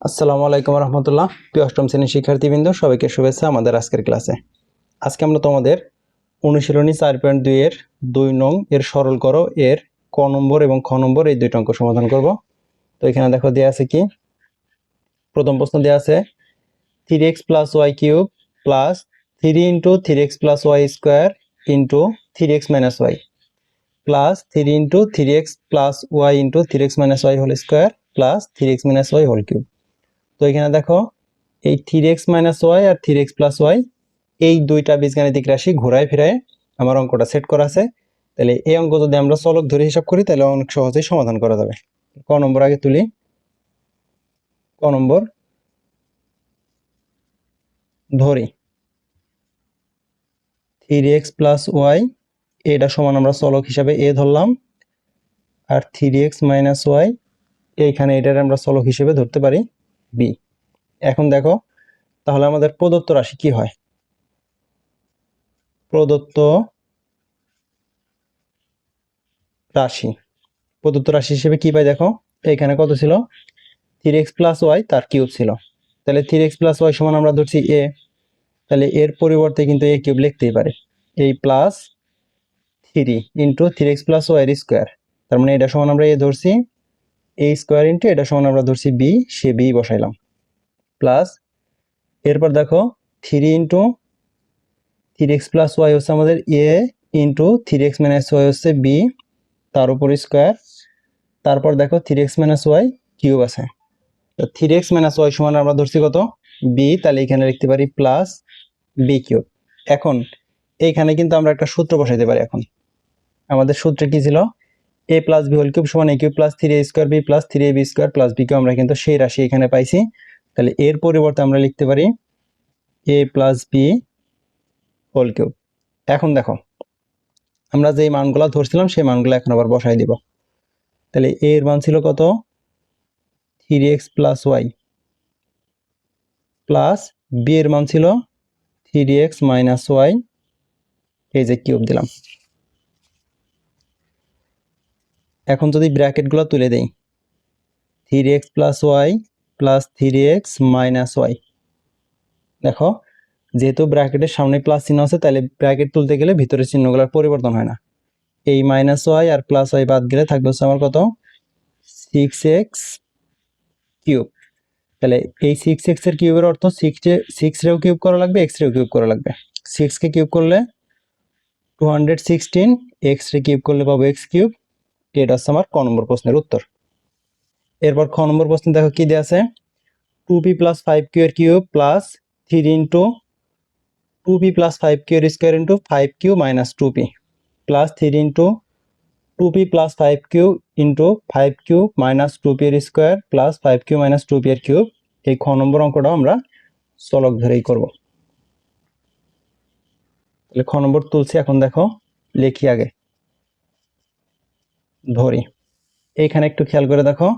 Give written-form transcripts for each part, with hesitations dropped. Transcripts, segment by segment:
আসসালামু আলাইকুম রহমতুল্লাহ। প্রিয় অষ্টম শ্রেণীর শিক্ষার্থীবৃন্দ, সবাইকে শুভেচ্ছা আমাদের আজকের ক্লাসে। আজকে আমরা তোমাদের অনুশীলনী 4.2 এর 2 নং এর সরল করো এর ক নম্বর এবং খ নম্বর এই দুইটা অঙ্ক সমাধান করব। তো এখানে দেখো দেয়া আছে কি, প্রথম প্রশ্ন দেয়া আছে 3x plus y cube plus 3 into 3x plus y square into 3x minus y plus 3 into 3x plus y into 3x minus y whole square plus 3x minus y whole cube। তো এখানে দেখো এই 3x minus Y আর 3x plus Y এই দুইটা বীজগাণিতিক রাশি ঘোরায় ফিরায় আমার অঙ্কটা সেট করা আছে। তাহলে এই অঙ্ক যদি আমরা চলক ধরে হিসাব করি তাহলে অনেক সহজেই সমাধান করা যাবে। ক নম্বর আগে তুলি। ক নম্বর ধরি 3x প্লাস ওয়াই এটা সমান আমরা চলক হিসাবে এ ধরলাম, আর 3x মাইনাস ওয়াই এইখানে এটার আমরা চলক হিসেবে ধরতে পারি বি। এখন দেখো তাহলে আমাদের প্রদত্ত রাশি কি হয়। প্রদত্ত রাশি হিসেবে কি পাই দেখো, এখানে কত ছিল 3x প্লাস ওয়াই তার কিউব ছিল। তাহলে 3x প্লাস ওয়াই সমান আমরা ধরছি এ, তাহলে এর পরিবর্তে কিন্তু এ কিউব লিখতেই পারে, এই plus 3 into 3x plus y square, তার মানে এটা সমান আমরা এ ধরছি, এ স্কোয়ার ইন্টু এটা সমান আমরা ধরছি বি, সে বি বসাইলাম, প্লাস এরপর দেখো 3 ইন্টু 3x প্লাস ওয়াই হচ্ছে আমাদের এ ইন্টু 3x মাইনাস ওয়াই হচ্ছে বি, তার উপর স্কোয়ার, তারপর দেখো 3x মাইনাস ওয়াই কিউব আছে। তো 3x মাইনাস ওয়াই সমান আমরা ধরছি কত বি, তাহলে এখানে লিখতে পারি প্লাস বি কিউব। এখন এইখানে কিন্তু আমরা একটা সূত্র বসাইতে পারি। এখন আমাদের সূত্র কি ছিল, a plus b whole cube সমান a cube plus 3a square b plus 3ab square plus b cube, আমরা কিন্তু সেই রাশি এখানে পাইছি। তাহলে এর পরিবর্তে আমরা লিখতে পারি এ প্লাস বি হোল কিউব। এখন দেখো আমরা যে মানগুলো ধরছিলাম সেই মানগুলো এখন আবার বসাই দিব। তাহলে এ এর মান ছিল কত 3x plus y, plus B এর মান ছিল 3x মাইনাস ওয়াই, এই যে কিউব দিলাম। এখন যদি ব্র্যাকেটগুলো তুলে দেই 3x plus y plus 3x minus y, দেখো যেহেতু ব্র্যাকেটের সামনে প্লাস চিহ্ন আছে তাহলে ব্র্যাকেট তুলতে গেলে ভিতরের চিহ্নগুলোর পরিবর্তন হয় না। এই মাইনাস ওয়াই আর প্লাস ওয়াই বাদ গেলে থাকবে হচ্ছে আমার কত 6x কিউব। তাহলে এই 6x এর কিউবের অর্থ 6 রেও কিউব করা লাগবে, x রেও কিউব করা লাগবে। 6 কে কিউব করলে 216, x রে কিউব করলে পাবো x কিউব। এটা হচ্ছে আমার ক নম্বর প্রশ্নের উত্তর। এরপর খ নম্বর প্রশ্নে দেখো কি দেয়া আছে, 2p প্লাস 5q এর cube plus 3 into 2p plus 5q এর square into 5q minus 2p plus 3 into 2p plus 5q into 5q minus 2p এর square plus 5q minus 2p এর কিউব। এই খ নম্বর অঙ্কটা আমরা চলক ধরেই করব। তাহলে খ নম্বর তুলছি। এখন দেখো লিখি আগে ধরি। এইখানে একটু খেয়াল করে দেখো,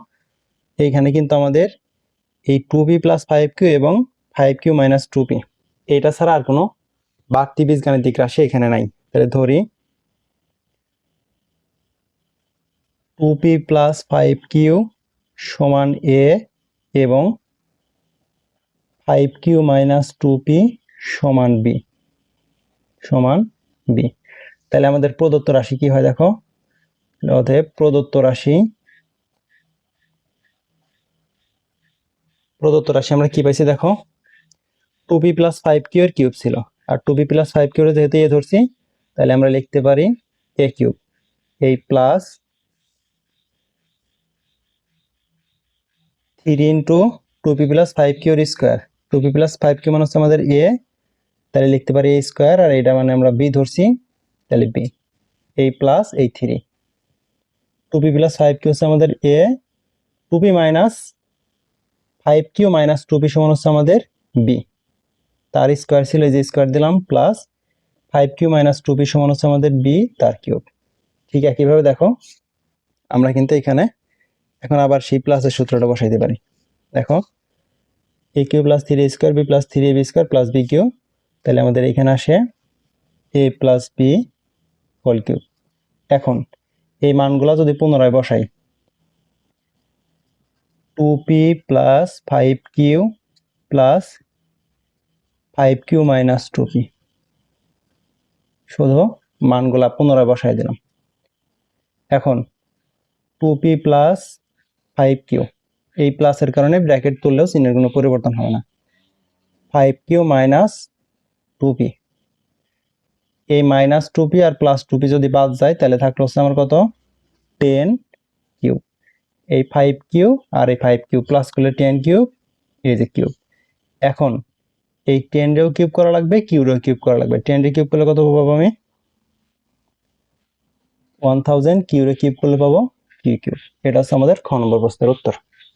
এইখানে কিন্তু আমাদের এই 2p প্লাস 5q এবং 5q মাইনাস 2p এটা ছাড়া আর কোনো বাড়তি বীজগাণিতিক রাশি এখানে নাই। তাহলে ধরি 2p প্লাস 5q সমান a এবং 5q মাইনাস 2p সমান b সমান b। তাহলে আমাদের প্রদত্ত রাশি কি হয় দেখো, অতএব প্রদত্ত রাশি আমরা কি পাইছি দেখো, 2p প্লাস 5q এর কিউব ছিল, আর 2p প্লাস 5q এর যেহেতু এ ধরছি তাহলে আমরা লিখতে পারি a কিউব, এই plus 3 into 2p plus 5q এর স্কোয়ার, 2p প্লাস 5q মানে হচ্ছে আমাদের a, তাহলে লিখতে পারি a স্কোয়ার, আর এটা মানে আমরা b ধরছি তাহলে b, এই প্লাস এই 3, 2p প্লাস 5q হচ্ছে আমাদের a, 2p minus 5q minus 2p সমান হচ্ছে আমাদের b, তার স্কোয়ার ছিল এই যে স্কোয়ার দিলাম, প্লাস 5q মাইনাস 2p সমান হচ্ছে আমাদের b তার কিউব। ঠিক একইভাবে দেখো আমরা কিন্তু এখানে এখন আবার সেই প্লাসের সূত্রটা বসাইতে পারি। দেখো a cube plus 3a square b plus 3ab square plus b cube, তাহলে আমাদের এখানে আসে a plus b whole cube. এখন এই মানগুলা যদি পুনরায় বসাই, 2p plus 5q plus 5q minus 2p। শুধু মানগুলা পুনরায় বসাই দিলাম। এখন 2p প্লাস 5q, এই প্লাসের কারণে ব্র্যাকেট তুললেও চিহ্নের কোনো পরিবর্তন হবে না। 5q মাইনাস 2p, এই মাইনাস 2p আর প্লাস 2p যদি বাদ যায় তাহলে থাকলো হচ্ছে আমার কত, 10q। এই 5q আর এই 5q প্লাস করলে 10q, এই যে কিউব। এখন এই 10 রেও কিউব করা লাগবে, q রেও কিউব করা লাগবে। 10 রে কিউব করলে কত পাবো আমি, 1000, q রে কিউব করলে পাবো q কিউব। এটা হচ্ছে আমাদের খ নম্বর প্রশ্নের উত্তর।